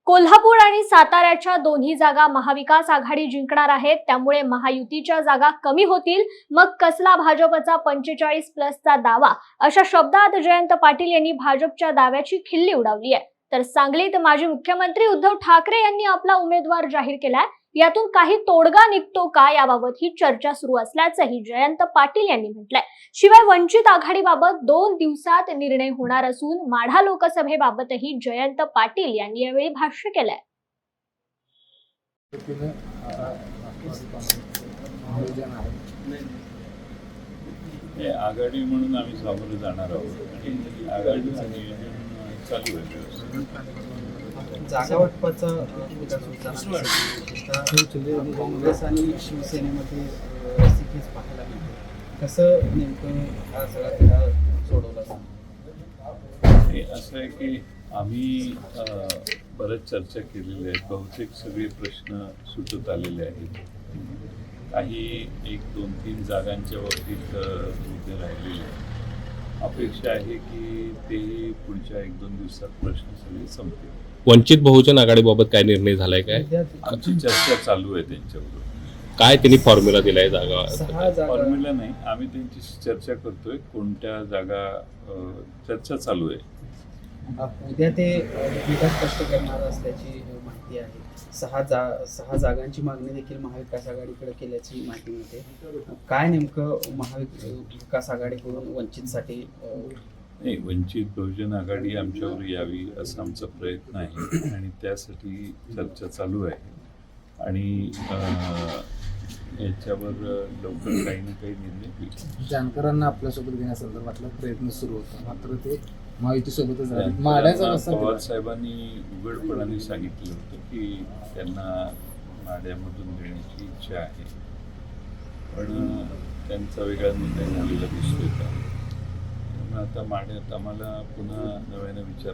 कोल्हापूर आणि साताऱ्याच्या दोन्ही जागा महाविकास आघाडी जिंकणार आहेत, त्यामुळे महायुतीच्या जागा कमी होतील। मग कसला भाजपचा 45+चा दावा, अशा शब्दात जयंत पाटील यांनी भाजपच्या दाव्याची खिल्ली उडवली आहे। तर सांगलीत माजी मुख्यमंत्री उद्धव ठाकरे यांनी आपला उमेदवार जाहीर केलाय। यातून काही तोडगा निघतो का याबाबत ही चर्चा सुरू असल्याचंही जयंत पाटील यांनी म्हटलंय। शिवाय वंचित आघाडीबाबत 2 दिवसात निर्णय होणार असून माढा लोकसभेबाबतही जयंत पाटील यांनी यावेळी भाष्य केलंय। आघाडी म्हणून आम्ही सामोरे जाणार आहोत आणि आघाडीचं नियोजन चालू आहे। जागा वाटपाचा काँग्रेस आणि शिवसेनेमध्ये रस्सीखेच पाहायला मिळते। कसं नेमकं हा सगळा तिढा सोडवला जाणार? असं आहे की आम्ही बरेच चर्चा केलेली आहे। बहुतेक सगळे प्रश्न सुटत आलेले आहेत। काही 1, 2, 3 जागांच्या बाबतीत मुद्दे राहिलेले आहेत। अपेक्षा आहे की ते पुढच्या 1-2 दिवसात प्रश्न सगळे संपतील। वंचित बहुजन आघाडीबाबत काय निर्णय झालाय काय? आमची चर्चा चालू आहे त्यांच्याबरोबर। काय त्यांनी फॉर्म्युला दिलाय जागा? 6 जागा फॉर्म्युला नाही, आम्ही त्यांची चर्चा करतोय। कोणत्या जागा चर्चा चालू आहे। उद्या ते भूमिका स्पष्ट करणार असल्याची माहिती आहे। 6 जागांची मागणी देखील महाविकास आघाडीकडे केल्याची माहिती मिळते। काय नेमकं महाविकास आघाडीकडून वंचितसाठी? नाही, वंचित बहुजन आघाडी आमच्यावर यावी असा आमचा प्रयत्न आहे आणि त्यासाठी चर्चा चालू आहे आणि याच्यावर लवकर काही ना काही निर्णय होईल। जानकरांना आपल्यासोबत घेण्यासंदर्भातला प्रयत्न सुरू होता, मात्र ते महायुतीसोबतच राहिले। माढ्याचा कसा पवार साहेबांनी उघडपणाने सांगितलं होतं की त्यांना माढ्यामधून घेण्याची इच्छा आहे, पण त्यांचा वेगळा निर्णय झालेला दिसतोय का? आता माढ्यात आम्हाला पुन्हा नव्याने विचार